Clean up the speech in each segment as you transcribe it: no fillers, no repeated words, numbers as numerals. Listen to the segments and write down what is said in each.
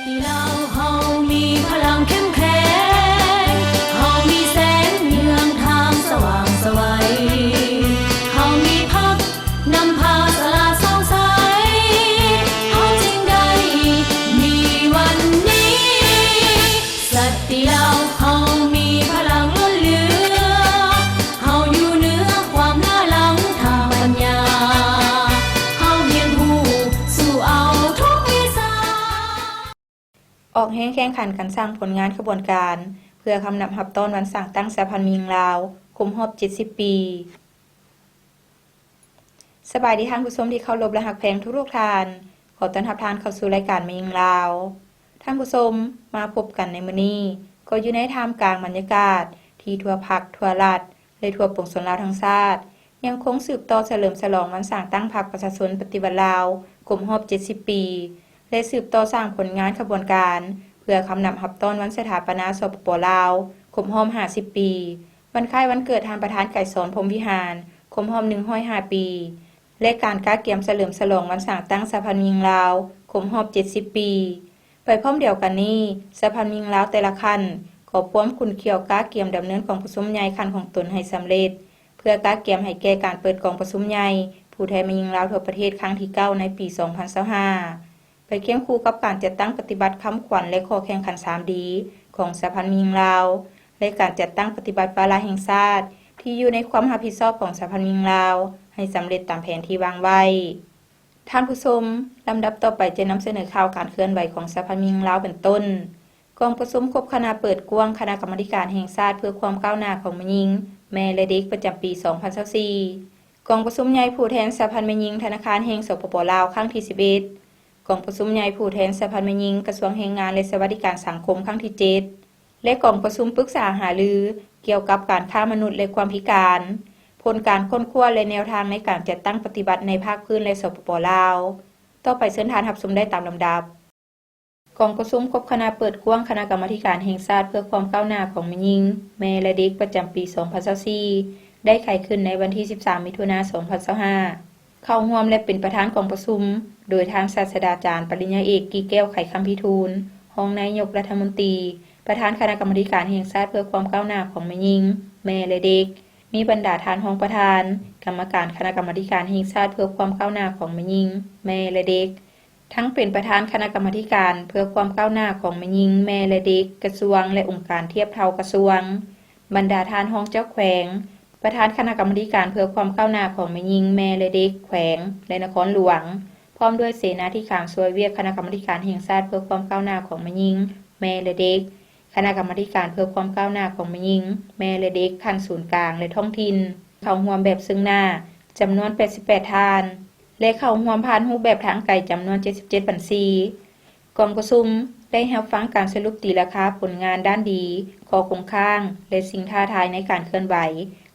ที่เราเฮามีพลังเข้มแข็งเฮามีแสงเยืองทางสว่างไสวเฮามีพักนำพาสลาดส่องใสเฮาจึงได้มีวันนี้สัตย์ที่เราเฮามีพลังล้นเหลือเฮาอยู่เหนือความล้าหลังทางปัญญาเฮาเรียนรู้สู่เอาทุกวิชาออกแข่งขันกันสร้างผลงานขบวนการเพื่อคำนับรับต้อนวันสร้างตั้งสหพันธ์มิงลาวครบรอบ70 ปีสบายดีท่านผู้ชมที่เคารพและฮักแพงทุกท่านขอต้อนรับท่านเข้าสู่รายการมิงลาวท่านผู้ชมมาพบกันในมื้อนี้ก็อยู่ในท่ามกลางบรรยากาศที่ทั่วภาคทั่วรัฐและทั่วปวงชนลาวทั้งชาติยังคงสืบต่อเฉลิมฉลองวันสร้างตั้งพรรคประชาชนปฏิวัติลาวครบรอบ70 ปีและสืบต่อสร้างผลงานขบวนการเพื่อคำนับรับต้อนวันสถาปนาสปป.ลาวครบรอบ50 ปีวันคล้ายวันเกิดท่านประธานไกรสอนพรหมวิหารครบรอบ105 ปีและการก้าเกียมเฉลิมฉลองวันสร้างตั้งสหพันธ์มิงลาวครบรอบ70 ปีไปพร้อมเดียวกันนี้สหพันธ์มิงลาวแต่ละคันขอพร้อมคุณเขียวก้าเกียมดำเนินกองประชุมใหญ่คันของตนให้สำเร็จเพื่อก้าเกียมให้แก่การเปิดกองประชุมใหญ่ผู้แทนมิงลาวทั่วประเทศครั้งที่9ในปี2025ไปเคียงคู่กับการจัดตั้งปฏิบัติคำขวัญและข้อแข่งขัน 3D ของสหพันธ์มิงลาวและการจัดตั้งปฏิบัติวาระแห่งชาติที่อยู่ในความรับผิดชอบของสหพันธ์มิงลาวให้สำเร็จตามแผนที่วางไว้ท่านผู้ชมลำดับต่อไปจะนำเสนอข่าวการเคลื่อนไหวของสหพันธ์มิงลาวเป็นต้นกองประชุมครบคณะเปิดกว้างคณะกรรมาการแห่งชาติเพื่อความก้าวหน้าของแม่หญิงแม่และเด็กประจำปี2024กองประชุมใหญ่ผู้แทนสหพันธ์แม่หญิงธนาคารแห่งสปป.ลาวครั้งที่11กองประชุมใหญ่ผู้แทนสหพันธ์แม่หญิงกระทรวงแรงงานและสวัสดิการสังคมครั้งที่7และกองประชุมปรึกษาหารือเกี่ยวกับการค้ามนุษย์และความพิการผลการค้นคว้าและแนวทางในการจัดตั้งปฏิบัติในภาคพื้นและสปป.ลาวต่อไปเชิญท่านรับชมได้ตามลำดับกองประชุมครบคณะเปิดกว้างคณะกรรมาการแห่งชาติเพื่อความก้าวหน้าของแม่หญิงแม่และเด็กประจำปี2024ได้ไขขึ้นในวันที่13 มิถุนายน 2025เข้าร่วมและเป็นประธานกองประชุมโดยทางศาสตราจารย์ปริญญาเอกกีแก้วไขคำพิทูลรองนายกรัฐมนตรีประธานคณะกรรมาการแห่งชาติเพื่อความก้าวหน้าของแม่หญิงแม่และเด็กมีบรรดาทานรองประธานกรรมการคณะกรรมาการแห่งชาติเพื่อความก้าวหน้าของแม่หญิงแม่และเด็กทั้งเป็นประธานคณะกรรมาการเพื่อความก้าวหน้าของแม่หญิงแม่และเด็กกระทรวงและองค์การเทียบเท่ากระทรวงบรรดาทานรองเจ้าแขวงประธานคณะกรรมาการเพื่อความก้าวหน้าของแม่หญิงแม่และเด็กแขวงและนครหลวงพร้อมด้วยเสนาธิการช่วยเวียกคณะกรรมาการแห่งชาติเพื่อความก้าวหน้าของแม่หญิงแม่และเด็กคณะกรรมาการเพื่อความก้าวหน้าของแม่หญิงแม่และเด็กขั้นศูนย์กลางและท้องถิ่นเข้าร่วมแบบซึ่งหน้าจำนวน88ท่านและเข้าร่วมผ่านรูปแบบทางไกลจำนวน77บัญชีกองประชุมได้รับฟังการสรุปตีราคาผลงานด้านดีข้อคงค้างและสิ่งท้าทายในการเคลื่อนไหว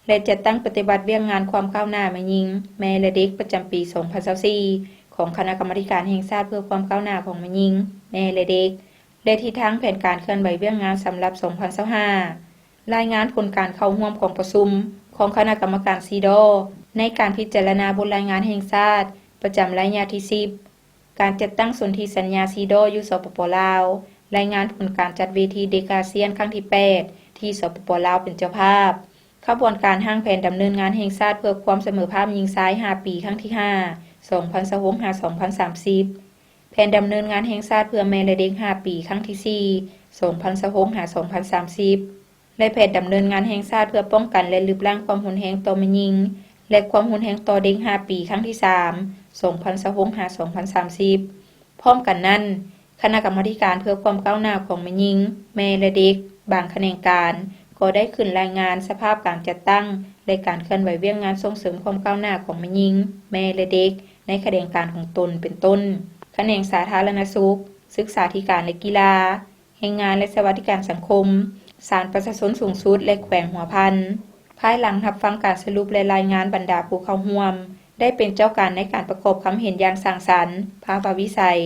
และจัดตั้งปฏิบัติเวียงงานความก้าวหน้าแม่หญิงแม่และเด็กประจำปี2024ของคณะกรรมาการแห่งชาติเพื่อความก้าวหน้าของแม่หญิงแม่และเด็กและทิศทางแผนการเคลื่อนไหวเวียงงานสำหรับ2025รายงานผลการเข้าร่วมของประชุมของคณะกรรมการซีโดในการพิจารณาบทรายงานแห่งชาติประจำระยะที่10การจัดตั้งสนธิสัญญาซีโดอยู่สปป.ลาวรายงานผลการจัดเวทีเดกาเซียนครั้งที่8ที่สปป.ลาวเป็นเจ้าภาพขบวนการห้างแผนดำเนินงานแห่งชาติเพื่อความเสมอภาคหญิงชาย5ปีครั้งที่5 2026-2030แผนดำเนินงานแห่งชาติเพื่อแม่และเด็ก5ปีครั้งที่4 2026-2030และแผนดำเนินงานแห่งชาติเพื่อป้องกันและลดล้างความรุนแรงต่อแม่หญิงและความรุนแรงต่อเด็ก5ปีครั้งที่3 2026-2030พร้อมกันนั้นคณะกรรมาการเพื่อความก้าวหน้าของแม่หญิงแม่และเด็กบางแขนงการก็ได้ขึ้นรายงานสภาพการจัดตั้งและการเคลื่อนไหวเวียงงานส่งเสริมความก้าวหน้าของแม่หญิงแม่และเด็กในแขนงการของตนเป็นต้นแขนงสาธารณสุขศึกษาธิการและกีฬาแรงงานและสวัสดิการสังคมศาลประชาชนสูงสุดและแขวงหัวพันภายหลังรับฟังการสรุปและรายงานบรรดาผู้เข้าร่วมได้เป็นเจ้าการในการประกอบความเห็นอย่างสร้างสรรค์ภาพวิสัย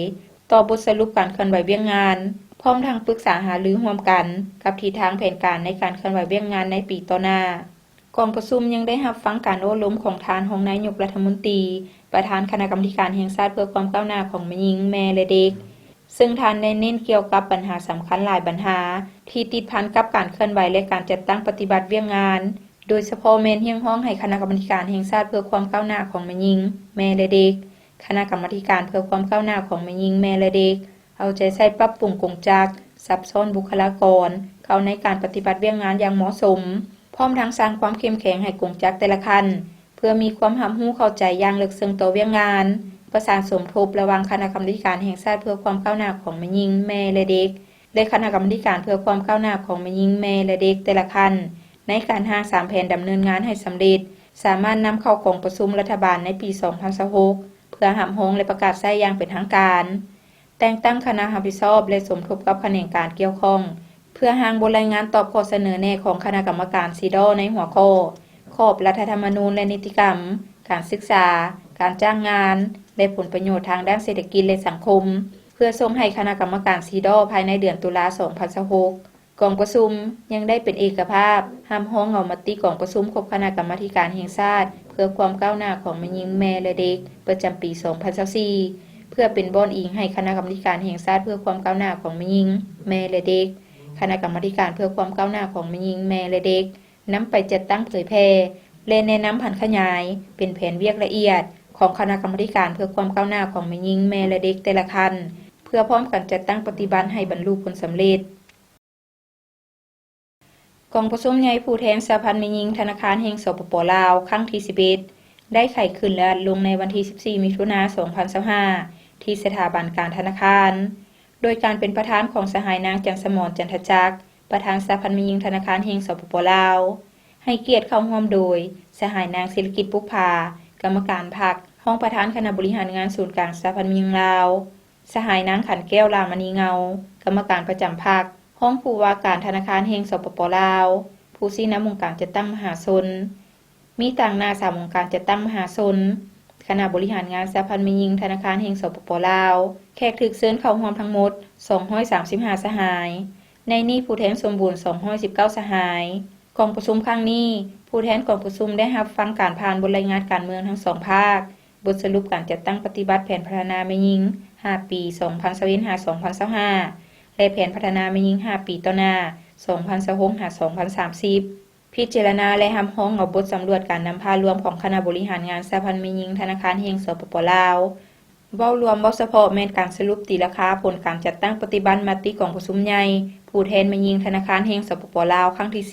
ต่อบทสรุปการเคลื่อนไหวเวียงงานพร้อมทั้งปรึกษาหารือร่วมกันกับทิศทางแผนการในการเคลื่อนไหวเวียงงานในปีต่อหน้ากองประชุมยังได้รับฟังการโอ้ล้มของทานรองนายกรัฐมนตรีประธานคณะกรรมาการแห่งชาติเพื่อความก้าวหน้าของแม่หญิงแม่และเด็ก ซึ่งท่านได้เน้นเกี่ยวกับปัญหาสำคัญหลายปัญหาที่ติดพันกับการเคลื่อนไหวและการจัดตั้งปฏิบัติเวียงงานโดยเฉพาะเมนเฮียงห้องให้คณะกรรมการแห่งชาติเพื่อความก้าวหน้าของแม่หญิงแม่และเด็กคณะกรรมการเพื่อความก้าวหน้าของแม่หญิงแม่และเด็กเอาใจใส่ปรับปรุงกงจักรซับซ้อนบุคลากรเข้าในการปฏิบัติเวียงงานอย่างเหมาะสมพร้อมทั้งสร้างความเข้มแข็งให้กงจักรแต่ละคันเพื่อมีความรับรู้เข้าใจอย่างลึกซึ้งต่อเวียงงานประสานสมทบระหว่างคณะกรรมการแห่งชาติเพื่อความก้าวหน้าของแม่หญิงแม่และเด็กและคณะกรรมการเพื่อความก้าวหน้าของแม่หญิงแม่และเด็กแต่ละคันในการหา3แผนดำเนินงานให้สำเร็จสามารถนำเข้ากองประชุมรัฐบาลในปี 2026 เพื่อรับรองและประกาศใช้อย่างเป็นทางการแต่งตั้งคณะรับผิดชอบและสมทบกับแขนงการเกี่ยวข้องเพื่อหางบทรายงานตอบข้อเสนอแนะของคณะกรรมการซีดอในหัวข้อขอบรัฐธรรมนูญและนิติกรรมการศึกษาการจ้างงานและผลประโยชน์ทางด้านเศรษฐกิจและสังคมเพื่อส่งให้คณะกรรมการซีดอภายในเดือนตุลาคม 2026กองประชุมยังได้เป็นเอกภาพห้ามห้องเอามติกองประชุมครบคณะกรรมการแห่งชาติเพื่อความก้าวหน้าของแม่หญิงแม่และเด็กประจำปี 2024เพื่อเป็นบ่อนอิงให้คณะกรรมการแห่งชาติเพื่อความก้าวหน้าของแม่หญิงแม่และเด็กคณะกรรมการเพื่อความก้าวหน้าของแม่หญิงแม่และเด็กนำไปจัดตั้งเผยแพร่และแนะนำผันขยายเป็นแผนเวียกละเอียดของคณะกรรมการเพื่อความก้าวหน้าของแม่หญิงแม่และเด็กแต่ละคันเพื่อพร้อมกันจัดตั้งปฏิบัติให้บรรลุผลสำเร็จกองประชุมใหญ่ผู้แทนสหพันธ์แม่หญิงธนาคารแห่งสปป.ลาวครั้งที่11ได้ไขขึ้นและลงในวันที่14มิถุนายน 2025ที่สถาบันการธนาคารโดยการเป็นประธานของสหายนางจันทร์สมรจันทจักรประธานสหพันธ์แม่หญิงธนาคารแห่งสปป.ลาวให้เกียรติเข้าร่วมโดยสหายนางศิริกิจปุกพากรรมการพรรคห้องประธานคณะบริหารงานศูนย์กลางสหพันธ์แม่หญิงลาวสหายนางขันแก้วรามณีเงากรรมการประจำพรรคห้องผู้ว่าการธนาคารแห่งสปป.ลาวผู้ชี้นำวงการจัดตั้งมหาชนมีต่างหน้า3วงการจัดตั้งมหาชนคณะบริหารงานสหพันธ์แม่หญิงธนาคารแห่งสปป.ลาวแขกถูกเชิญเข้าร่วมทั้งหมด235สหายในนี้ผู้แทนสมบูรณ์219สหายกองประชุมครั้งนี้ผู้แทนกองประชุมได้รับฟังการผ่านบทรายงานการเมืองทั้ง2ภาคบทสรุปการจัดตั้งปฏิบัติแผนพัฒนาแม่หญิง5ปี2025-2025และแผนพัฒนาแม่หญิง5ปีต่อหน้า2026-2030พิจารณาและรับรองเอาบทสำรวจการนำพารวมของคณะบริหารงานสหพันธ์แม่หญิงธนาคารแห่งสปป.ลาวเว้ารวมเว้าเฉพาะแม่นการสรุปตีราคาผลการจัดตั้งปฏิบัติมติของประชุมใหญ่ผู้แทนแม่หญิงธนาคารแห่งสปป.ลาวครั้งที่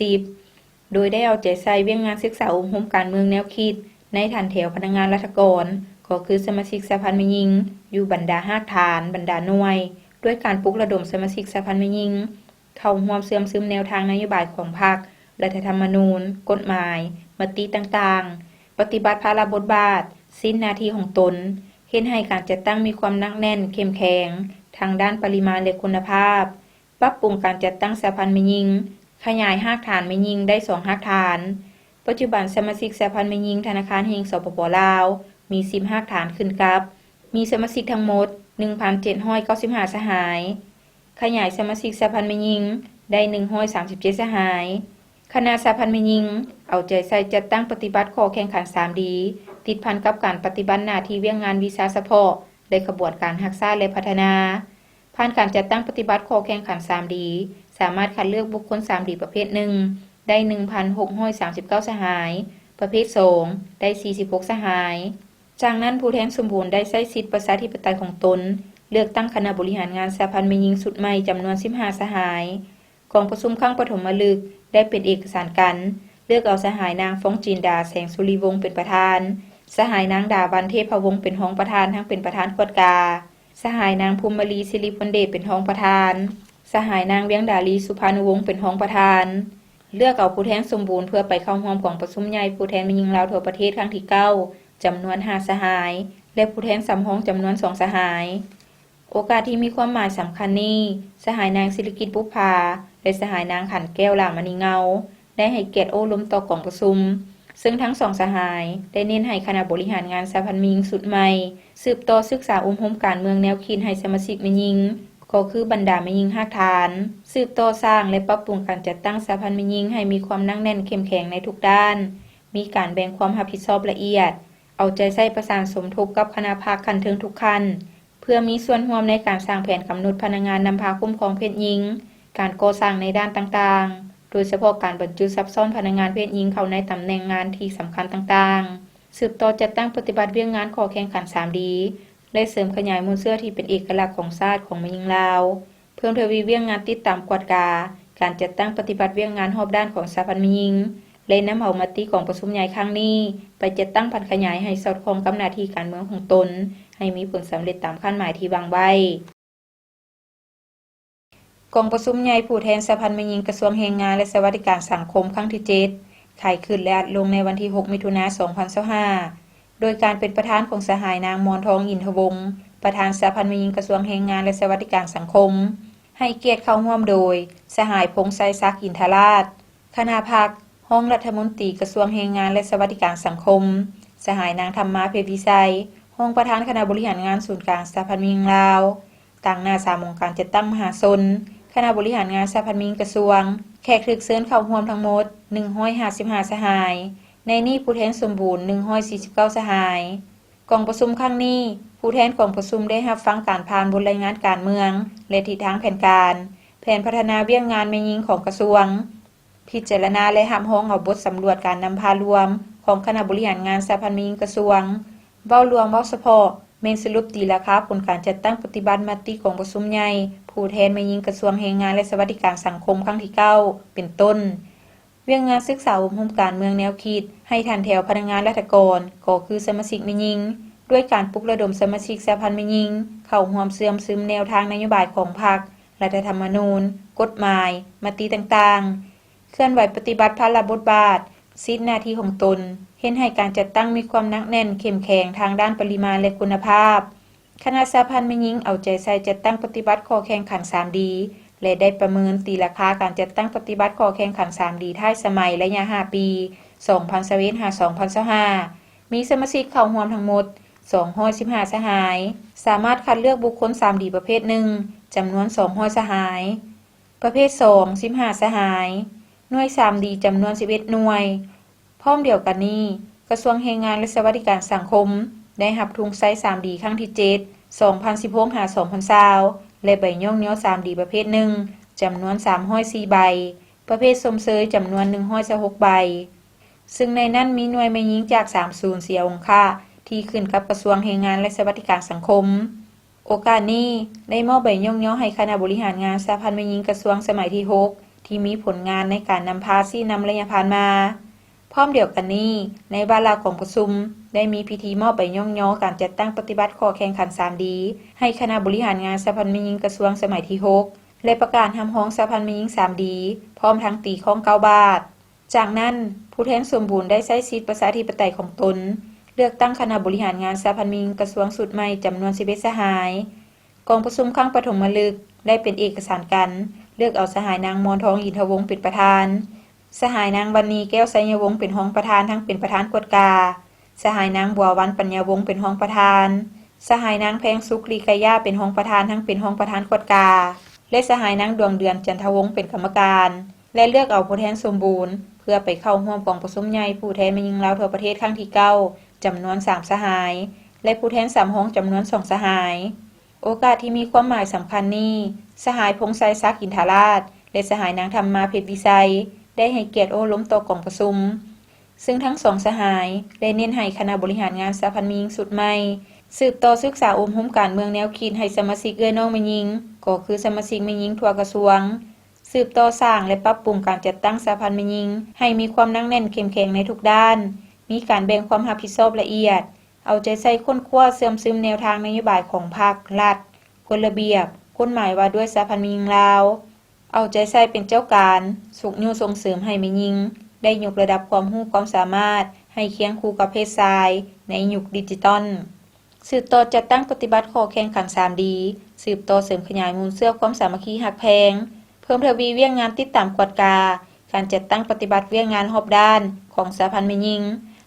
10โดยได้เอาใจใส่เวียงงานศึกษาอบรมการเมืองแนวคิดในฐานแถวพนักงานราชการก็คือสมาชิกสหพันธ์แม่หญิงอยู่บรรดาภาคฐานบรรดาหน่วยด้วยการปลุกระดมสมาชิกสหพันธ์แม่หญิงเข้าร่วมเสื่อมซึมแนวทางนโยบายของพรรครัฐธรรมนูญกฎหมายมติต่างๆปฏิบัติภาระบทบาทสิ้นหน้าที่ของตนเห็นให้การจัดตั้งมีความหนักแน่นเข้มแข็งทางด้านปริมาณและคุณภาพปรับปรุงการจัดตั้งสหพันธ์แม่หญิงขยายรากฐานแม่หญิงได้2รากฐานปัจจุบันสมาชิกสหพันธ์แม่หญิงธนาคารแห่งสปป.ลาวมี10รากฐานขึ้นกับมีสมาชิกทั้งหมด 1,795 สหายขยายสมาชิกสหพันธ์แม่หญิงได้137สหายคณะสหพันธ์แม่หญิงเอาใจใส่จัดตั้งปฏิบัติข้อแข่งขัน 3D ติดพันกับการปฏิบัติหน้าที่เวียงงานวีซ่าเฉพาะในกระบวนการรักษาและพัฒนาผ่านการจัดตั้งปฏิบัติข้อแข่งขัน 3D สามารถคัดเลือกบุคคล 3D ประเภท1ได้ 1,639 สหายประเภท2ได้46สหายจากนั้นผู้แทนสมบูรณ์ได้ใช้สิทธิประชาธิปไตยของตนเลือกตั้งคณะบริหารงานสหพันธ์แม่หญิงสุดใหม่จำนวน15สหายกองประชุมครั้งปฐมฤกษ์ได้เป็นเอกสารกันเลือกเอาสหายนางฟ้องจินดาแสงสุริวงศ์เป็นประธานสหายนางดาวันเทพวงศ์เป็นรองประธานทั้งเป็นประธานกฎกาสหายนางภูมิลีศิริพลเดชเป็นรองประธานสหายนางเวียงดาลีสุภานุวงศ์เป็นรองประธานเลือกเอาผู้แทนสมบูรณ์เพื่อไปเข้าร่วมกองประชุมใหญ่ผู้แทนแม่หญิงลาวทั่วประเทศครั้งที่9จำนวน5สหายและผู้แทนสำรองจำนวน2สหายโอกาสที่มีความหมายสำคัญนี้สหายนางศิริกิจปุพพาและสหายนางขันแก้วรามณีเงาได้ให้เกียรติโอ้ล้มต่อกองประชุมซึ่งทั้ง2สหายได้เน้นให้คณะบริหารงานสหพันธ์แม่หญิงสุดใหม่สืบต่อศึกษาอบรมการเมืองแนวคิดให้สมาชิกแม่หญิงก็คือบรรดาแม่หญิงรากฐานสืบต่อสร้างและปรับปรุงการจัดตั้งสหพันธ์แม่หญิงให้มีความหนักแน่นเข้มแข็งในทุกด้านมีการแบ่งความรับผิดชอบละเอียดเอาใจใส่ประสานสมทบกับคณะภาคขั้นถึงทุกขั้นเ พื่อมีส่วนร่วมในการสร้างแผนกำหนดพนักงานนำพาคุ้มครองเพศหญิงการก่อสร้างในด้านต่างๆโดยเฉพาะการบรรจุซับซ้อนพนักงานเพศหญิงเข้าในตำแหน่งงานที่สำคัญต่างๆสืบต่อจัดตั้งปฏิบัติเวียงงานขอแข่งขัน 3D และเสริมขยายมูลเสื้อที่เป็นเอกลักษณ์ของชาติของแม่หญิงลาวเพิ่มทวีเวียงงานติดตามกวดกาการจัดตั้งปฏิบัติเวียงงานรอบด้านของสหพันธ์แม่หญิงและนำเอามติของประชุมใหญ่ครั้งนี้ไปจัดตั้งพันขยายให้สอดคล้องกับหน้าที่การเมืองของตนให้มีผลสำเร็จตามคาดหมายที่วางไว้กองประชุมใหญ่ผู้แทนสหพันธ์แม่หญิงกระทรวงแรงงานและสวัสดิการสังคมครั้งที่7ข่ายขึ้นและอัดลงในวันที่6มิถุนายน2025โดยการเป็นประธานของสหายนางมอนทองอินทวงศ์ประธานสหพันธ์แม่หญิงกระทรวงแรงงานและสวัสดิการสังคมให้เกียรติเข้าร่วมโดยสหายพงษ์ไสศักดิ์อินทราชคณะพรรคห้องรัฐมนตรีกระทรวงแรงงานและสวัสดิการสังคมสหายนางธรรมาเพชรวิสัยห้องประธานคณะบริหารงานศูนย์กลางสหพันธ์แม่หญิงลาวต่างหน้า3องค์การจัดตั้งมหาชนคณะบริหารงานสหพันธ์แม่หญิงกระทรวงแขกถูกเชิญเข้าร่วมทั้งหมด155สหายในนี้ผู้แทนสมบูรณ์149สหายกองประชุมครั้งนี้ผู้แทนกองประชุมได้รับฟังการผ่านบทรายงานการเมืองและทิศทางแผนการแผนพัฒนาเวียงงานแม่หญิงของกระทรวงพิจารณาและรับรองเอาบทสำรวจการนำพารวมของคณะบริหารงานสหพันธ์แม่หญิงกระทรวงเว้ารวมเว้าเฉพาะเมนสรุปตีราคาผลการจัดตั้งปฏิบัติมติของประชุมใหญ่ผู้แทนแม่หญิงกระทรวงแรงงานและสวัสดิการสังคมครั้งที่9เป็นต้นเวียงงานศึกษาอบรมการเมืองแนวคิดให้ทันแถวพนักงานราชการก็คือสมาชิกแม่หญิงด้วยการปลุกระดมสมาชิกสหพันธ์แม่หญิงเข้าร่วมเสื่อมซึมแนวทางนโยบายของพรรครัฐธรรมนูญกฎหมายมติต่างๆเคลื่อนไหวปฏิบัติภาระบทบาทสิทธิหน้าที่ของตนเห็นให้การจัดตั้งมีความหนักแน่นเข้มแข็งทางด้านปริมาณและคุณภาพคณะสหพันธ์แม่หญิงเอาใจใส่จัดตั้งปฏิบัติข้อแข่งขัน 3D และได้ประเมินตีราคาการจัดตั้งปฏิบัติข้อแข่งขัน 3D ท้ายสมัยระยะ5ปี2025-2025มีสมาชิกเข้าร่วมทั้งหมด215สหายสามารถคัดเลือกบุคคล 3D ประเภท1จำนวน200สหายประเภท2 15สหายหน่วย 3D จำนวน11หน่วยพร้อมเดียวกันนี้กระทรวงแรงงานและสวัสดิการสังคมได้รับทุนไซส์ 3D ครั้งที่7 2016-2020และใบย่องเนี้ยว 3D ประเภท1จำนวน304ใบประเภทสมเสยจำนวน126ใบซึ่งในนั้นมีหน่วยแม่หญิงจาก3ศูนย์เสียองค่าที่ขึ้นกับกระทรวงแรงงานและสวัสดิการสังคมโอกาสนี้ได้มอบใบย่องเนี้ยวให้คณะบริหารงานสหพันธ์แม่หญิงกระทรวงสมัยที่6ที่มีผลงานในการนำพาซี่นำระยะผ่านมาพร้อมเดียวกันนี้ในวาระของประชุมได้มีพิธีมอบใบย่องย้อการจัดตั้งปฏิบัติข้อแข่งขัน 3D ให้คณะบริหารงานสหพันธ์แม่หญิงกระทรวงสมัยที่6และประกาศห้ามห้องสหพันธ์แม่หญิง 3D พร้อมทั้งตีข้อง9บาทจากนั้นผู้แทนสมบูรณ์ได้ใช้สิทธิประชาธิปไตยของตนเลือกตั้งคณะบริหารงานสหพันธ์แม่หญิงกระทรวงสุดใหม่จำนวน11สหายกองประชุมครั้งปฐมฤกษ์ได้เป็นเอกสารกันเลือกเอาสหายนางมอนทองอินทวงศ์เป็นประธานสหายนางวรรณีแก้วไสยวงศ์เป็นรองประธานทั้งเป็นประธานกฎกาสหายนางบัววันปัญญาวงศ์เป็นรองประธานสหายนางแพงสุกลีกายาเป็นรองประธานทั้งเป็นรองประธานกฎกาและสหายนางดวงเดือนจันทวงศ์เป็นกรรมการและเลือกเอาผู้แทนสมบูรณ์เพื่อไปเข้าร่วมกองประชุมใหญ่ผู้แทนแม่หญิงลาวทั่วประเทศครั้งที่9จำนวน3สหายและผู้แทน3ห้องจำนวน2สหายโอกาสที่มีความหมายสำคัญนี้สหายพงษ์ไสศักดิ์อินทราชและสหายนางธรรมาเพชรวิสัยได้ให้เกียรติโอ้ล้มต่อกองประชุมซึ่งทั้ง2สหายได้เน้นให้คณะบริหารงานสหพันธ์แม่หญิงสุดใหม่สืบต่อศึกษาอบรมการเมืองแนวคิดให้สมาชิกเอื้อน้องแม่หญิงก็คือสมาชิกแม่หญิงทั่วกระทรวงสืบต่อสร้างและปรับปรุงการจัดตั้งสหพันธ์แม่หญิงให้มีความหนักแน่นเข้มแข็งในทุกด้านมีการแบ่งความรับผิดชอบละเอียดเอาใจใส่ค้นคว้าเสริมซึมแนวทางนโยบายของพรรครัฐกฎระเบียบกฎหมายว่าด้วยสหพันธ์แม่หญิงลาวเอาใจใส่เป็นเจ้าการสุขยุส่งเสริมให้แม่หญิงได้ยกระดับความรู้ความสามารถให้เคียงคู่กับเพศชายในยุคดิจิตอลสืบต่อจัดตั้งปฏิบัติข้อแข่งขัน 3D สืบต่อเสริมขยายมูลเสื้อความสามัคคีหักแพงเพิ่มทวีเวียงงานติดตามกวดกาการจัดตั้งปฏิบัติเวียงงานรอบด้านของสหพันธ์แม่หญิง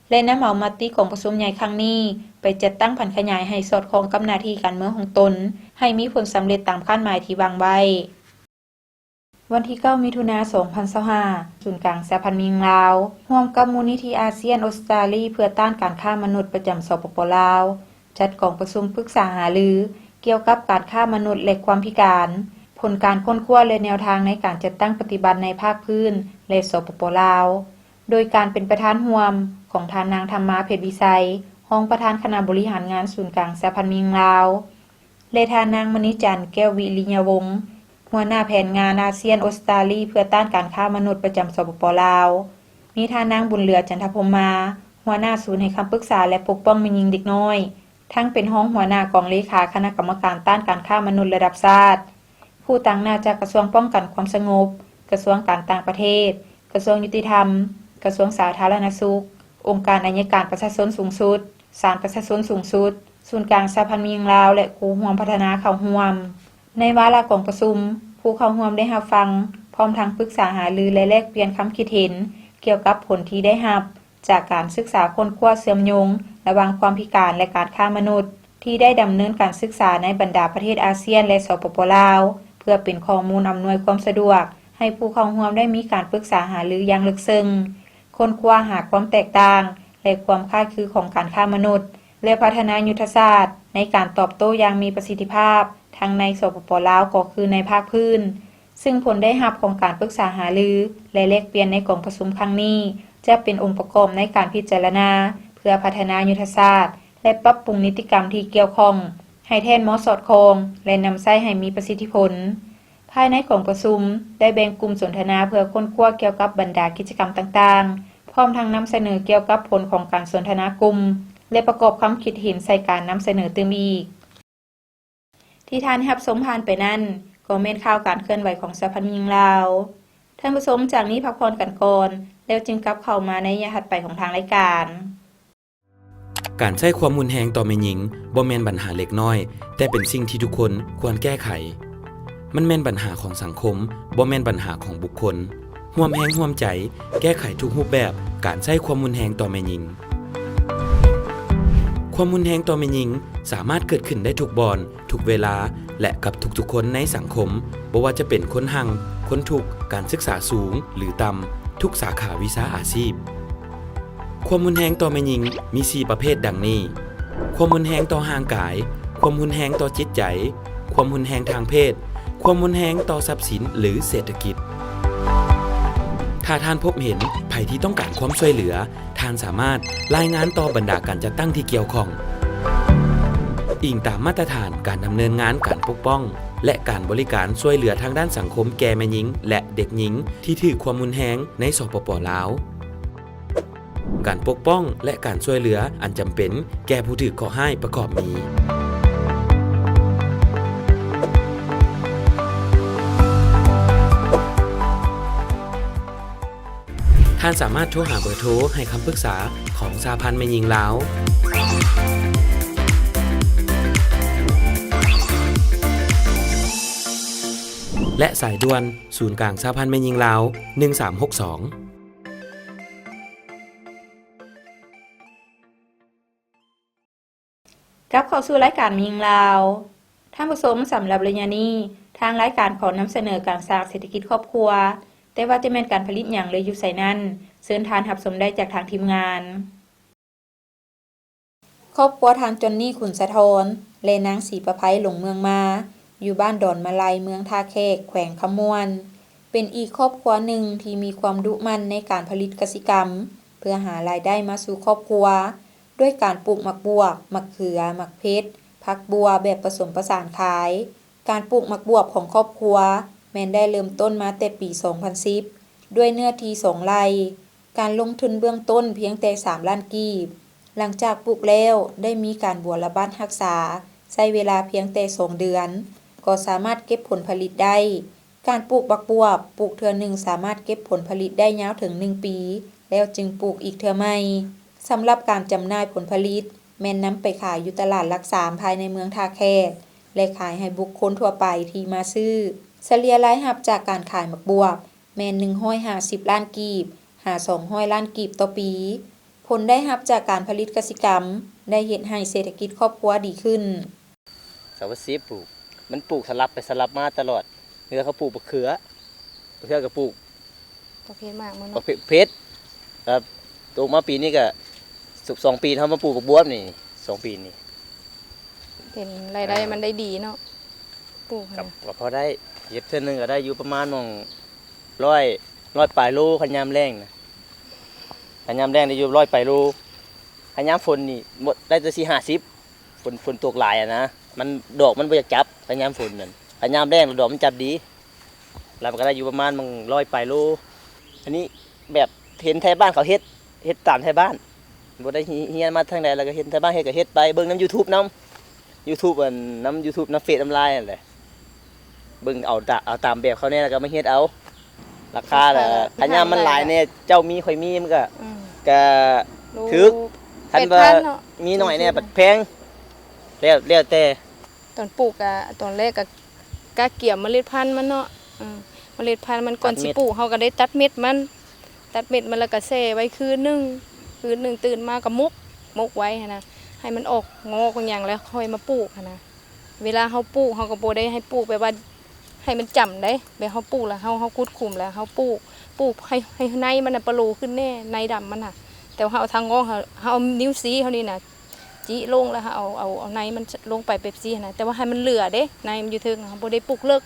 และนำเอามติของประชุมใหญ่ครั้งนี้ไปจัดตั้งผันขยายให้สอดคล้องกับหน้าที่การเมืองของตนให้มีผลสำเร็จตามคาดหมายที่วางไว้วันที่9มิถุนายน2025ศูนย์กลางสหพันธ์แม่หญิงลาวร่วมกับมูลนิธิอาเซียนออสเตรเลียเพื่อต้านการค้ามนุษย์ประจำสปป.ลาวจัดกองประชุมปรึกษาหารือ เกี่ยวกับการฆ่ามนุษย์และความพิการ ผลการค้นคว้าและแนวทางในการจัดตั้งปฏิบัติในภาคพื้นและสปป.ลาว โดยการเป็นประธานร่วมของท่านนางธรรมาเพชรวิสัยรองประธานคณะบริหารงานศูนย์กลางสหพันธ์เมียงลาวและท่านนางมณิจันทร์แก้ววิริยวงศ์หัวหน้าแผนงานอาเซียนออสตราลีเพื่อต้านการค้ามนุษย์ประจำสปป.ลาวมีท่านนางบุญเหลือจันทพรหมาหัวหน้าศูนย์ให้คำปรึกษาและปกป้องแม่หญิงเด็กน้อยทั้งเป็นรองหัวหน้ากองเลขาคณะกรรมการต้านการค้ามนุษย์ระดับชาติผู้ตั้งหน้าจากกระทรวงป้องกันความสงบกระทรวงการต่างประเทศกระทรวงยุติธรรมกระทรวงสาธารณสุของค์การอัยการประชาชนสูงสุดศาลประชาชนสูงสุดศูนย์กลางสหพันธ์เมียงลาวและครูร่วมพัฒนาเข้าร่วมในวาระของประชุมผู้เข้าร่วมได้รับฟังพร้อมทั้งปรึกษาหารือและแลกเปลี่ยนความคิดเห็นเกี่ยวกับผลที่ได้รับจากการศึกษาค้นคว้าเชื่อมโยงระหว่างความพิการและการค้ามนุษย์ที่ได้ดำเนินการศึกษาในบรรดาประเทศอาเซียนและสปป.ลาวเพื่อเป็นข้อมูลอำนวยความสะดวกให้ผู้เข้าร่วมได้มีการปรึกษาหารืออย่างลึกซึ้งค้นคว้าหาความแตกต่างและความคล้ายคลึงของการค้ามนุษย์และพัฒนายุทธศาสตร์ในการตอบโต้อย่างมีประสิทธิภาพทั้งในสปป.ลาวก็คือในภาคพื้นซึ่งผลได้รับของการปรึกษาหารือและแลกเปลี่ยนในกองประชุมครั้งนี้จะเป็นองค์ประกอบในการพิจารณาเพื่อพัฒนายุทธศาสตร์และปรับปรุงนิติกรรมที่เกี่ยวข้องให้แทนเหมาะสอดคล้องและนำใช้ให้มีประสิทธิผลภายในกองประชุมได้แบ่งกลุ่มสนทนาเพื่อค้นคว้าเกี่ยวกับบรรดากิจกรรมต่างๆพร้อมทั้งนำเสนอเกี่ยวกับผลของการสนทนากลุ่มและประกอบความคิดเห็นใส่การนำเสนอเติมอีกที่ท่านรับชมผ่านไปนั้นก็แม่นข่าวการเคลื่อนไหวของสหพันธ์เมียงลาวท่านผู้ชมจากนี้พักผ่อนกันก่อนแล้วจึงกลับเข้ามาในระยะถัดไปของทางรายการการใช้ความรุนแรงต่อแม่หญิงบ่แม่นปัญหาเล็กน้อยแต่เป็นสิ่งที่ทุกคนควรแก้ไขมันแม่นปัญหาของสังคมบ่แม่นปัญหาของบุคคลร่วมแรงร่วมใจแก้ไขทุกรูปแบบการใช้ความรุนแรงต่อแม่หญิงความรุนแรงต่อแม่หญิงสามารถเกิดขึ้นได้ทุกบอนทุกเวลาและกับทุกๆคนในสังคมบ่ว่าจะเป็นคนหังคนทุกข์การศึกษาสูงหรือต่ำทุกสาขาวิชาอาชีพความรุนแรงต่อแม่หญิงมี4ประเภทดังนี้ความรุนแรงต่อร่างกายความรุนแรงต่อจิตใจความรุนแรงทางเพศความรุนแรงต่อทรัพย์สินหรือเศรษฐกิจถ้าท่านพบเห็นภัยที่ต้องการความช่วยเหลือท่านสามารถรายงานต่อบรรดาการจัดตั้งที่เกี่ยวข้องอิงตามมาตรฐานการดำเนินงานการปกป้องและการบริการช่วยเหลือทางด้านสังคมแก่แม่หญิงและเด็กหญิงที่ถูกความรุนแรงในสปป.ลาวการปกป้องและการช่วยเหลืออันจำเป็นแก่ผู้ถูกก่อร้ายประกอบมีท่านสามารถโทรหาเบอร์โทรให้คำปรึกษาของสหพันธ์แม่หญิงลาวและสายด่วนศูนย์กลางสหพันธ์แม่หญิงลาว1362กลับเข้าสู่รายการแม่หญิงลาวท่านผู้ชมสำหรับระยะนี้ทางรายการขอนำเสนอการสร้างเศรษฐกิจครอบครัวแต่ว่าจะแม่นการผลิตหยังเลยอยู่ไสนั้นเชิญทานรับชมได้จากทางทีมงานครอบครัวทางจอนนี่ขุนสะทอนและนางศรีประไพหลงเมืองมาอยู่บ้านดอนมะไลเมืองท่าแขกแขวงขมวนเป็นอีกครอบครัวหนึ่งที่มีความดุมั่นในการผลิตกสิกรรมเพื่อหารายได้มาสู่ครอบครัวด้วยการปลูกหมักบวบหมักเขือหมักเพชรผักบัวแบบผสมผสานขายการปลูกหมักบวบของครอบครัวแม้นได้เริ่มต้นมาแต่ปี 2010 ด้วยเนื้อที่2 ไร่การลงทุนเบื้องต้นเพียงแต่3 ล้านกีบหลังจากปลูกแล้วได้มีการบัวระบาดรักษาใช้เวลาเพียงแต่2 เดือนก็สามารถเก็บผลผลิตได้การปลูกบักบวบปลูกเทื่อหนึ่งสามารถเก็บผลผลิตได้ยาวถึง1 ปีแล้วจึงปลูกอีกเทื่อใหม่สำหรับการจำหน่ายผลผลิตแม่นนำไปขายอยู่ตลาดหลัก3ภายในเมืองท่าแขกและขายให้บุคคลทั่วไปที่มาซื้อเฉลี่ยรายรับจากการขายหมักบวบแม่น150 ล้านกีบหา200 ล้านกีบต่อปีผลได้รับจากการผลิตกสิกรรมได้เฮ็ดให้เศรษฐกิจครอบครัวดีขึ้นสาวซีปลูกมันปลูกสลับไปสลับมาตลอดเนื้อเขาปลูกบักเขือกับปลูกประเภทมากมั้งประเภทเพชรครับโตมาปีนี้ก็2 ปีเฮามาปลูกบักบวบนี่2 ปีนี่ เป็นรายได้มันได้ดีเนาะปลูก กับ นะ ก็พอได้เก็บเทื่อนึงก็ได้อยู่ประมาณหม่องร้อยปลายโลคันยามแรงนะคันยามแรงได้อยู่100ปลายโลคันยามฝนนี่หมดได้แต่40ฝนตกหลายนะมันดอกมันบ่อยากจับคันยามฝนนั่นคันยามแรงดอกมันจับดีแล้วมันก็ได้อยู่ประมาณหม่อง100ปลายโลอันนี้แบบเห็นไทยบ้านเขาเฮ็ดตามไทยบ้านบ่ได้เฮียนมาทางใดแล้วก็เห็นไทยบ้านเฮ็ดก็เฮ็ดไปเบิ่งนำ YouTube นำ YouTube อันนำ YouTube นำเฟซนำไลน์นั่นแหละเบิ่งเอาตามแบบเขาแน่แล้วก็มาเฮ็ดเอาราคาล่ะคันยามมันหลายแน่เจ้ามีข่อยมีมันก็ อืม ก็ รู้ ถึกคันว่า 8,000เนาะ มีหน่อยแน่บัดแพงแล้วแต่ ตอนปลูกอะตอนแรกก็กะเกี่ยมเมล็ดพันธุ์มันเนาะเมล็ดพันธุ์มันก่อนสิปลูกเฮาก็ได้ตัดเม็ดมันแล้วก็แช่ไว้คืนหนึงตื่นมาก็มุกไว้หั้นนะให้มันออกงอกบางอย่างแล้วค่อยมาปลูกหั้นนะเวลาเฮาปลูกเฮาก็บ่ได้ให้ปลูกแบบว่าให้มันจำได้แบบเฮาปลูกแล้วเฮากุดคุมแล้วเฮาปลูกให้ในมันน่ะปะโลขึ้นแน่ในดำมันน่ะแต่ว่าเฮาเอาทางงอกเฮาเอานิ้วซีเฮานี่น่ะจิลงแล้วเอาในมันลงไปเป๊ปซี่นะแต่ว่าให้มันเหลือเด้ในมันอยู่ถึงบ่ได้ปลูกเลิก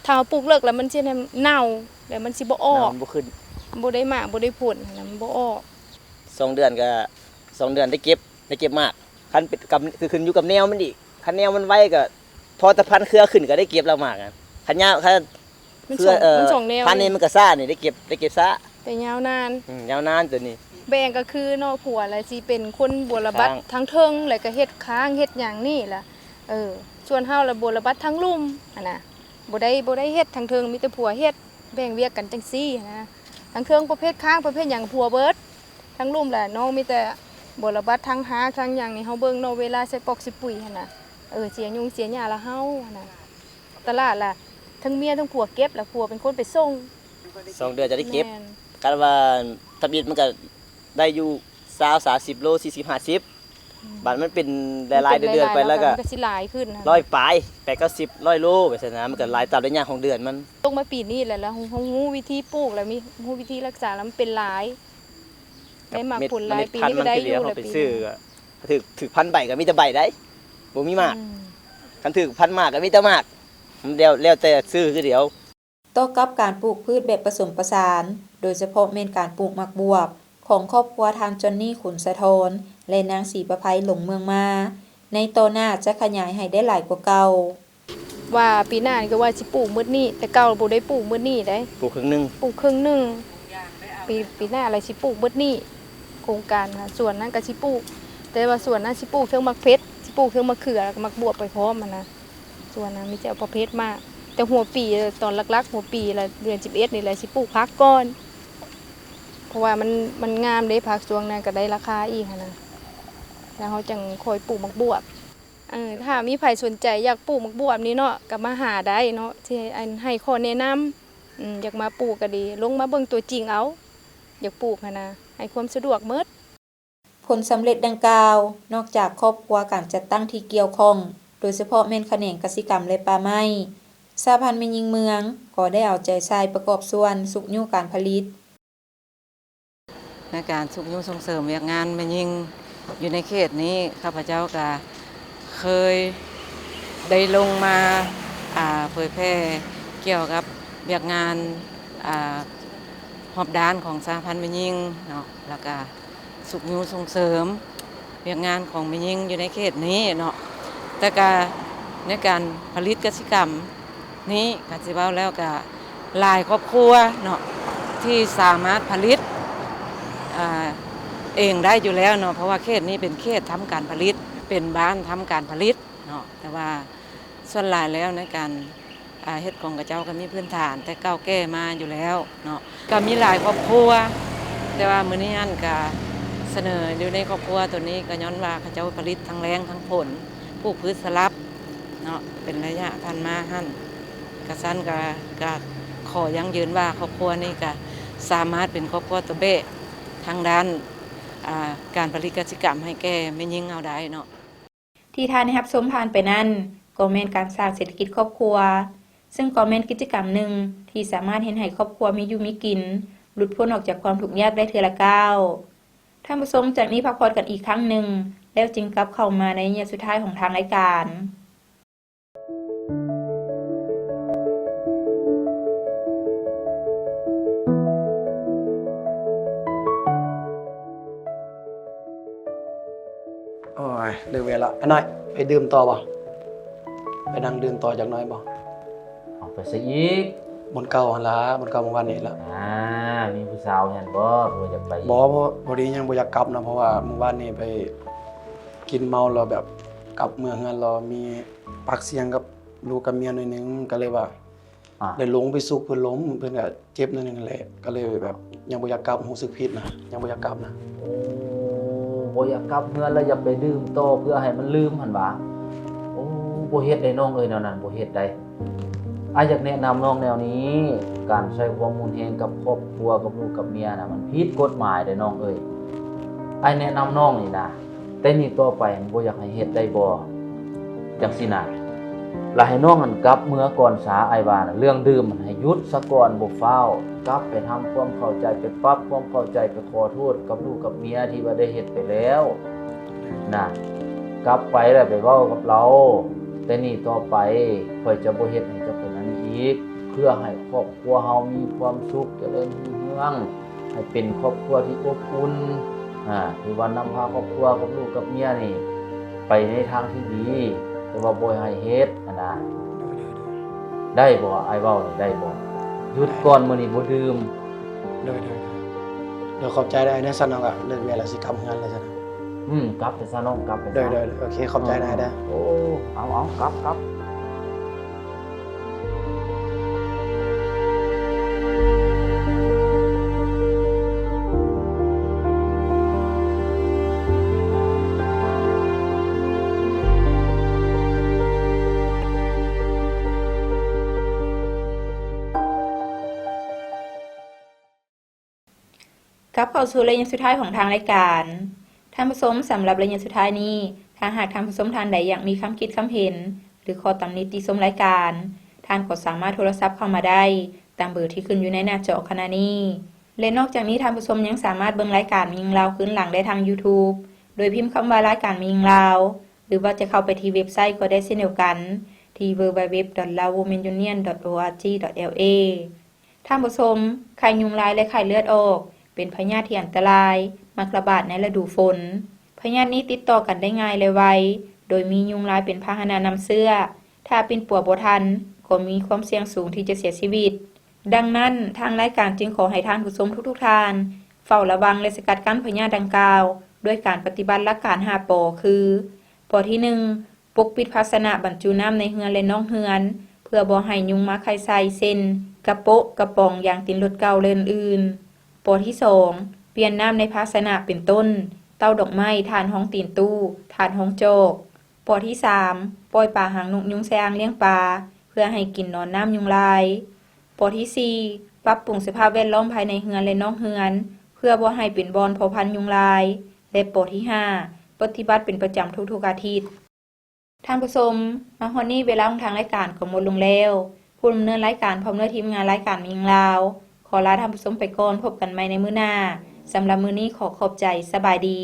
ถ้าเอาปลูกเลิกแล้วมันสิเน่าแล้วมันสิบ่ออก น้ำบ่ขึ้น บ่ได้มากบ่ได้ผลนะมันบ่ออก 2 เดือนก็2 เดือนได้เก็บมากคันเป็นกับคือขึ้นอยู่กับแนวมันอีกคันแนวมันไวก็พอตะพันเครือขึ้นก็ได้เก็บแล้วมากอะคันยาวคัน มัน เครือ สองแนว พันนี้มันก็ซ่านี่ได้เก็บซ่า แต่ยาวนาน ยาวนานตัวนี้ แบ่งก็คือเนาะผัวแล้วสิเป็นคนบัวระบัด ค้าง ทั้งเทิงแล้วก็เฮ็ดค้างเฮ็ดหยังนี่ล่ะส่วนเฮาละบัวระบัดทั้งลุ่มอันน่ะบ่ได้เฮ็ดทั้งเทิงมีแต่ผัวเฮ็ดแบ่งเวียกกันจังซี่นะทั้งเทิงประเภทค้างประเภทหยังผัวเบิดทั้งลุ่มแหละน้องมีแต่บัวระบัดทั้งหาทั้งหยังนี่เฮาเบิ่งเนาะเวลาใส่ปอกสิปุ๋ยหั่นน่ะเสียยุงเสียหญ้าละเฮาหั่นน่ะตลาดล่ะทั้งเมียทั้งผัวเก็บแล้วผัวเป็นคนไปส่ง 2 เดือนจะได้เก็บ แม่น กันว่าทะเบียนมันก็ได้อยู่20 30 โล 40 50บาทมันเป็นหลายๆเดือนๆไปแล้วก็ มันก็สิหลายขึ้นนะ 100ปลาย80 100 โลไปซั่นนะมันก็หลายตามระยะของเดือนมัน ลงมาปีนี้แหละแล้วฮู้วิธีปลูกแล้วมีฮู้วิธีรักษาแล้วมันเป็นหลายได้หมากผลหลายปีนี้ก็ได้อยู่ เม็ดพันธุ์มันที่เหลือเขาไป ปี ซื้อก็ถึกพันใบก็มีแต่ใบได้บ่มีหมากคันถึกพันหมากก็มีแต่หมากมันแล้วแต่ซื้อคือเดียว โต้กับการปลูกพืชแบบผสมผสาน โดยเฉพาะเมนการปลูกหมักบวบ ของครอบครัวทานจอนนี่ขุนสะทนและนางศรีประไพหลงเมืองมา ในโตหน้าจะขยายให้ได้หลายกว่าเก่า ว่าปีหน้านี่ก็ว่าสิปลูกมื้อนี้แต่เก่าบ่ได้ปลูกมื้อนี้ได้ ปลูกครึ่งหนึง ปลูกครึ่งหนึงปีหน้าอะไรสิปลูกมื้อนี้โครงการค่ะส่วนนั้นก็สิปลูกแต่ว่าส่วนนั้นสิปลูกเทิงมักเพชรสิปลูกเทิงมะเขือแล้วก็มักบวบไปพร้อมมันนะส่วนนั้นมีแต่เอาประเภทมากแต่หัวปีตอนหลักๆหัวปีละเดือน11นี่แหละสิปลูกพักก่อนเพราะว่ามันงามเด้พักช่วงนั้นก็ได้ราคาอีกหั้นนะแล้วเฮาจังคอยปลูกมักบวบถ้ามีไผสนใจอยากปลูกมักบวบนี้เนาะก็มาหาได้เนาะที่ให้ข้อแนะนำอยากมาปลูกก็ดีลงมาเบิ่งตัวจริงเอาอยากปลูกหั้นนะให้ความสะดวกหมด ผลสำเร็จดังกล่าว นอกจากครอบครัวการจัดตั้งที่เกี่ยวข้อง โดยเฉพาะแม่นแขนงกสิกรรมและป่าไม้สหพันธ์แม่หญิงเมือง ก็ได้เอาใจใส่ประกอบส่วนสุกยู่การผลิต ในการสุขยุ่งส่งเสริมเวียกงานแม่ยิงอยู่ในเขตนี้ข้าพเจ้าก็เคยได้ลงมาเผยแพร่เกี่ยวกับเวียกงานหอบด้านของสหพันธ์แม่ยิงเนาะแล้วก็สุขยุ่งส่งเสริมเวียกงานของแม่ยิงอยู่ในเขตนี้เนาะแต่ก็ในการผลิตกสิกรรมนี้ก็สิเว้าแล้วก็หลายครอบครัวเนาะที่สามารถผลิตเองได้อยู่แล้วเนาะเพราะว่าเขตนี้เป็นเขตทำการผลิตเป็นบ้านทำการผลิตเนาะแต่ว่าส่วนหลายแล้วในการเฮ็ดของกระเจ้าก็มีพื้นฐานแต่เก่าแก่มาอยู่แล้วเนาะก็มีหลายครอบครัวแต่ว่ามื้อนี้อันก็เสนออยู่ในครอบครัวตัวนี้ก็ย้อนว่าเขาเจ้าผลิตทั้งแรงทั้งผลปลูกพืชสลับเนาะเป็นระยะพันมาหั่นกระสั้นก็ขอยังยืนว่าครอบครัวนี้ก็สามารถเป็นครอบครัวตัวเบ้ทางด้านการผลิตกสิกรรมให้แก่แม่ยิงเอาได้เนาะ ที่ทานให้รับชมผ่านไปนั้นก็แม่นการสร้างเศรษฐกิจครอบครัว ซึ่งก็แม่นกิจกรรมหนึ่งที่สามารถเฮ็ดให้ครอบครัวมีอยู่มีกิน หลุดพ้นออกจากความทุกข์ยากได้เทื่อละก้าวท่านผู้ชมจากนี้พักผ่อนกันอีกครั้งหนึ่ง แล้วจึงกลับเข้ามาในระยะสุดท้ายของทางรายการ โอ้ยเลิกเวลาอันน้อยไปดื่มต่อบ่ไปนั่งดื่มต่อจักหน่อยบ่ เอาไปซะอีก บนเก่าหั่นล่ะบนเก่าเมื่อวานนี้ล่ะ มีผู้สาวเห็นบ่บ่อยากไป บ่เพราะพอดียังบ่อยากกลับนะเพราะว่าเมื่อวานนี้ไปกินเมาแล้วแบบกลับเมืองเฮือนเรามีปากเสียงกับลูกกับเมียหน่อยนึงก็เลยว่า อ่ะ เลยลงไปซุกเพิ่นล้มเพิ่นก็เจ็บหน่อยนึงนั่นแหละก็เลยแบบยังบ่อยากกลับรู้สึกผิดนะยังบ่อยากกลับนะ โอ้บ่อยากกลับเฮือนแล้วอยากไปดื่มต่อเพื่อให้มันลืมหั่นว่าโอ้บ่เฮ็ดได้น้องเอ้ยแนวนั้นบ่เฮ็ดได้อยากแนะนำน้องแนวนี้ การใช้ความรุนแรงกับครอบครัวกับลูกกับเมียน่ะมันผิดกฎหมายเด้น้องเอ้ยแนะนำน้องนี่นะแต่นี่ต่อไปมันบ่อยากให้เฮ็ดได้บ่จังซี่น่ะแล้วให้น้องมันกลับเมื่อก่อนสาว่าน่ะเรื่องดื่มมันให้หยุดซะก่อนบ่ฟ้าวกลับไปทำความเข้าใจไปปรับความเข้าใจไปขอโทษกับลูกกับเมียที่ว่าได้เฮ็ดไปแล้วนะกลับไปแล้วไปเว้ากับเราแต่นี่ต่อไปค่อยจะบ่เฮ็ดให้เจ้าเป็นอันนี้อีกเพื่อให้ครอบครัวเฮามีความสุขเจริญรุ่งเรืองให้เป็นครอบครัวที่อบอุ่นที่ว่านำพาครอบครัวกับลูกกับเมียนี่ไปในทางที่ดีแต่ว่าบ่ให้เฮ็ดนะได้บ่อ้ายเว้านี่ได้บ่หยุดก่อนมื้อนี้บ่ดื่ม เด้อเดี๋ยวขอบใจได้นะซั่นเนาะก็เลิกเวลาสิกลับเฮือนแล้วซั่นนะ กลับไปซะน้องกลับไปซะ เด้อโอเคขอบใจได้เด้อ โอ้เอากลับ กลับเข้าสู่ระยะสุดท้ายของทางรายการท่านผู้ชมสำหรับระยะสุดท้ายนี้ถ้าหากท่านผู้ชมท่านใดอยากมีคำคิดคำเห็นหรือข้อตำหนิติชมรายการท่านก็สามารถโทรศัพท์เข้ามาได้ตามเบอร์ที่ขึ้นอยู่ในหน้าจอขณะนี้และนอกจากนี้ท่านผู้ชมยังสามารถเบิ่งรายการมียิงลาวขึ้นหลังได้ทาง YouTube โดยพิมพ์คำว่ารายการมียิงลาวหรือว่าจะเข้าไปที่เว็บไซต์ก็ได้เช่นเดียวกันที่ www.lawwomenunion.org.la ท่านผู้ชมไข้ยุงลายและไข้เลือดออกเป็นพยาธิที่อันตรายมักระบาดในฤดูฝนพยาธินี้ติดต่อกันได้ง่ายและไวโดยมียุงลายเป็นพาหนะนำเชื้อถ้าเป็นปัวบ่ทันก็มีความเสี่ยงสูงที่จะเสียชีวิตดังนั้นทางรายการจึงขอให้ท่านผู้ชมทุกท่านเฝ้าระวังและสกัดกั้นพยาธิดังกล่าวด้วยการปฏิบัติหลักการ5ปคือปที่ 1 ปกปิดภาชนะบรรจุน้ำในเฮือนและนอกเฮือนเพื่อบ่ให้ยุงมาไข่ใส่เช่นกระโปะกระป๋องอย่างตินรถเก่าและอื่นปที่ 2 เปลี่ยนน้ำในภาชนะเป็นต้นเต้าดอกไม้ถ่านห้องตีนตู้ถ่านห้องโจกปที่ 3 ปล่อยปลาหางนกยุงแซงเลี้ยงปลาเพื่อให้กินนอนน้ำยุงลายปที่ 4 ปรับปรุงสภาพแวดล้อมภายในเฮือนและนอกเฮือนเพื่อบ่ให้เป็นบ่อนเพาะพันธุ์ยุงลายและปที่ 5 ปฏิบัติเป็นประจำทุกๆอาทิตย์ท่านผู้ชมมาฮอดนี้เวลาของทางรายการก็หมดลงแล้วผู้ดำเนินรายการพร้อมด้วยทีมงานรายการมียิงลาวขอลาท่านผู้ชมไปก่อนพบกันใหม่ในมื้อหน้าสำหรับมื้อนี้ขอขอบใจสบายดี